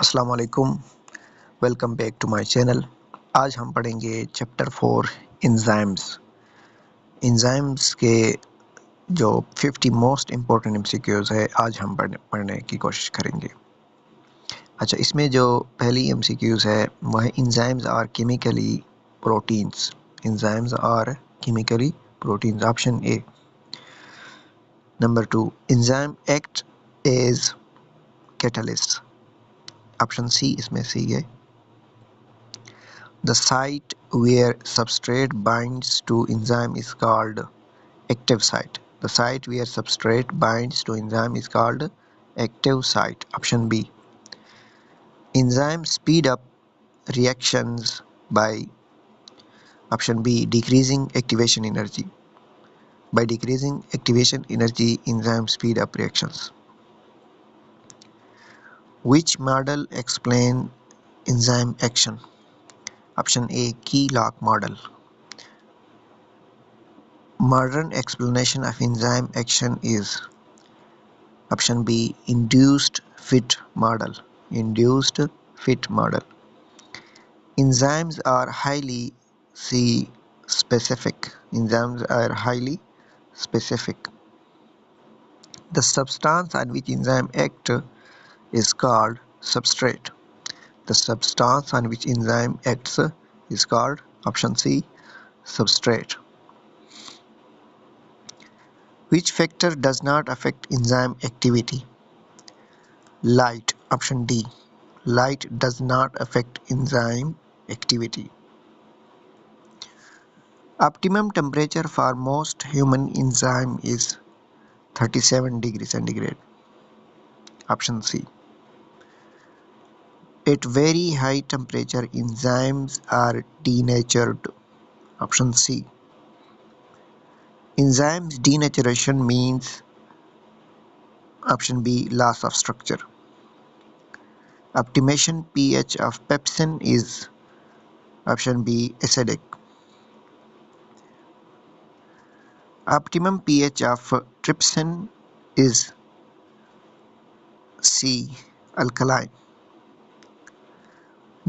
अस्सलाम वालेकुम, welcome back to my channel. आज हम पढ़ेंगे चैप्टर 4 एंजाइम्स। एंजाइम्स के जो 50 मोस्ट इम्पोर्टेंट एमसीक्यूज़ है आज हम पढ़ने की कोशिश करेंगे। अच्छा, इसमें जो पहली एमसीक्यूज़ है वह है enzymes are chemically proteins. Enzymes are chemically proteins, option A. Number 2, enzyme act as catalyst, option C इसमें सी है। The site where substrate binds to enzyme is called active site. The site where substrate binds to enzyme is called active site. Option B. Enzymes speed up reactions by, option B, decreasing activation energy. By decreasing activation energy, enzymes speed up reactions. Which model explain enzyme action? Option A, key lock model. Modern explanation of enzyme action is, option B, induced-fit model. Induced-fit model. Enzymes are highly specific. Enzymes are highly specific. The substance on which enzyme act is called substrate. The substance on which enzyme acts is called, option C, substrate. Which factor does not affect enzyme activity? Light, option D. Light does not affect enzyme activity. Optimum temperature for most human enzyme is 37 degrees centigrade. Option C. At very high temperature, enzymes are denatured. Option C. Enzymes denaturation means, option B, loss of structure. Optimation pH of pepsin is, option B, acidic. Optimum pH of trypsin is C, alkaline.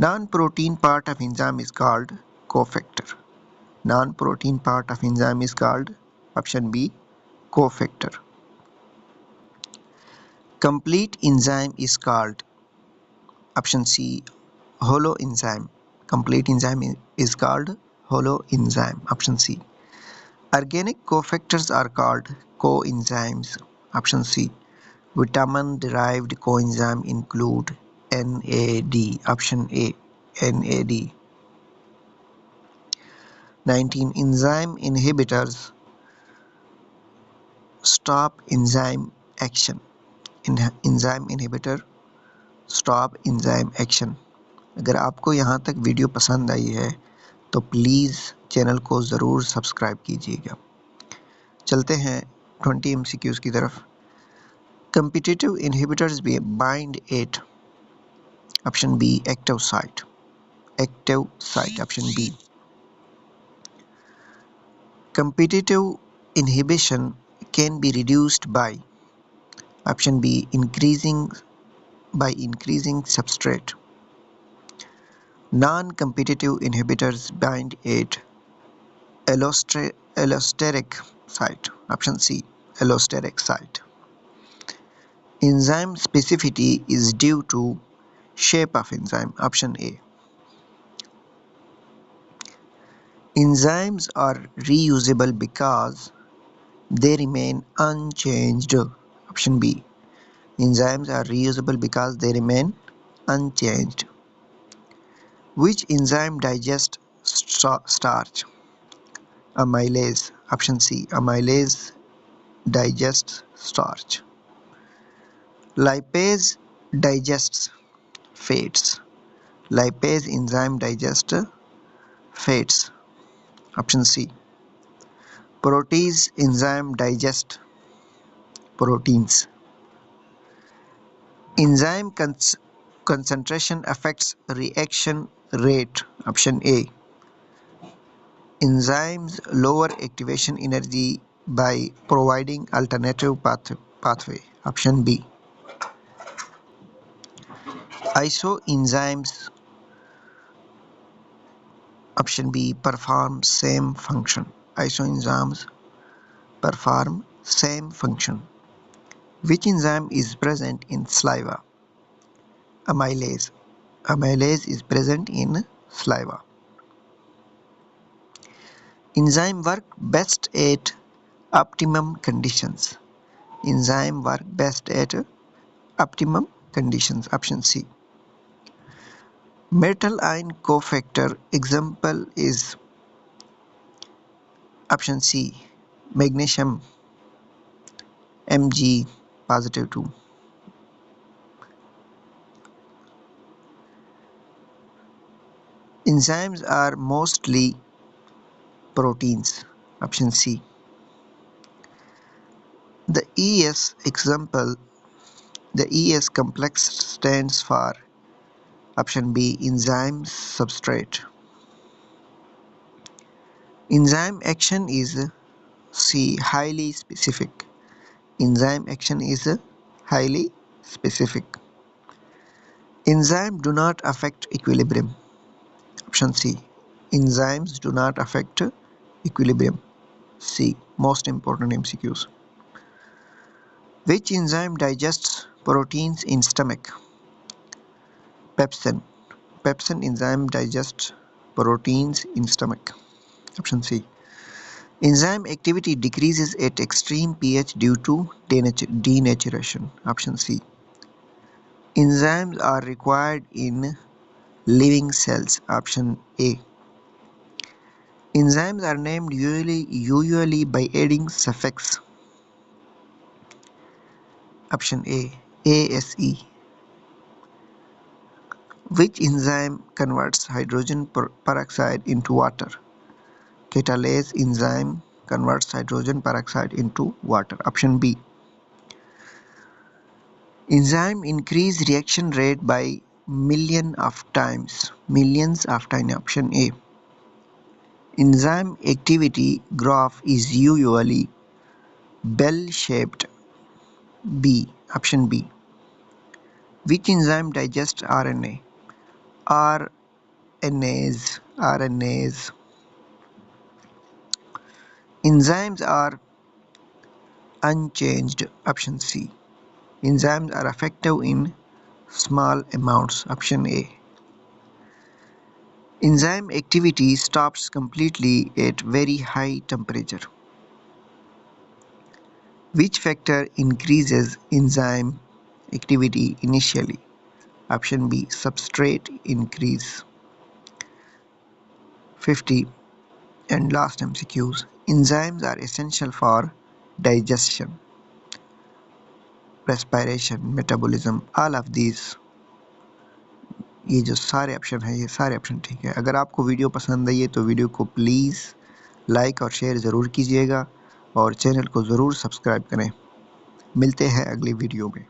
Non-protein part of enzyme is called cofactor. Non-protein part of enzyme is called, option B, cofactor. Complete enzyme is called, option C, hollow enzyme. Complete enzyme is called hollow enzyme, option C. Organic cofactors are called co-enzymes, option C. Vitamin-derived coenzyme include NAD, option A, NAD. 19. Enzyme inhibitors stop enzyme action. Enzyme inhibitor stop enzyme action. अगर आपको यहाँ तक video पसंद आई है तो please channel को ज़रूर subscribe कीजिएगा। चलते हैं 20 MCQs की तरफ। Competitive inhibitors bind at, option B, active site. Active site, option B. Competitive inhibition can be reduced by, option B, increasing substrate. Non-competitive inhibitors bind at allosteric site, option C, allosteric site. Enzyme specificity is due to shape of enzyme, option A. Enzymes are reusable because they remain unchanged, option B. Enzymes are reusable because they remain unchanged. Which enzyme digests starch? Amylase, option C. Amylase digests starch. Lipase digests fats. Lipase enzyme digests fats, option C. Protease enzyme digests proteins. Enzyme concentration affects reaction rate, option A. Enzymes lower activation energy by providing alternative pathway, option B. Isoenzymes option B perform same function. Isoenzymes perform same function. Which enzyme is present in saliva? Amylase. Amylase is present in saliva. Enzyme work best at optimum conditions. Enzyme work best at optimum conditions. Option C. Metal ion cofactor example is option C. Magnesium Mg positive 2. Enzymes are mostly proteins. Option C. The ES example, the ES complex stands for option B enzyme substrate. Enzyme action is C highly specific. Enzyme action is highly specific. Enzymes do not affect equilibrium. Option C. Enzymes do not affect equilibrium. C. Most important MCQs. Which enzyme digests proteins in stomach? Pepsin. Pepsin enzyme digests proteins in stomach. Option C. Enzyme activity decreases at extreme pH due to denaturation. Option C. Enzymes are required in living cells. Option A. Enzymes are named usually by adding suffix. Option A. ASE. Which enzyme converts hydrogen peroxide into water? Catalase enzyme converts hydrogen peroxide into water. Option B. Enzyme increase reaction rate by millions of times. Option A. Enzyme activity graph is usually bell-shaped. B. Option B. Which enzyme digests RNA? RNAs. Enzymes are unchanged. Option C. Enzymes are effective in small amounts. Option A. Enzyme activity stops completely at very high temperature. Which factor increases enzyme activity initially? Option B. Substrate increase. 50. And last MCQs. Enzymes are essential for digestion, respiration, metabolism. All of these, ये जो सारे option हैं, ये सारे option ठीक है। अगर आपको वीडियो पसंद आई है तो वीडियो को प्लीज़ लाइक और शेयर ज़रूर कीजिएगा और चैनल को ज़रूर सब्सक्राइब करें। मिलते हैं अगली वीडियो में।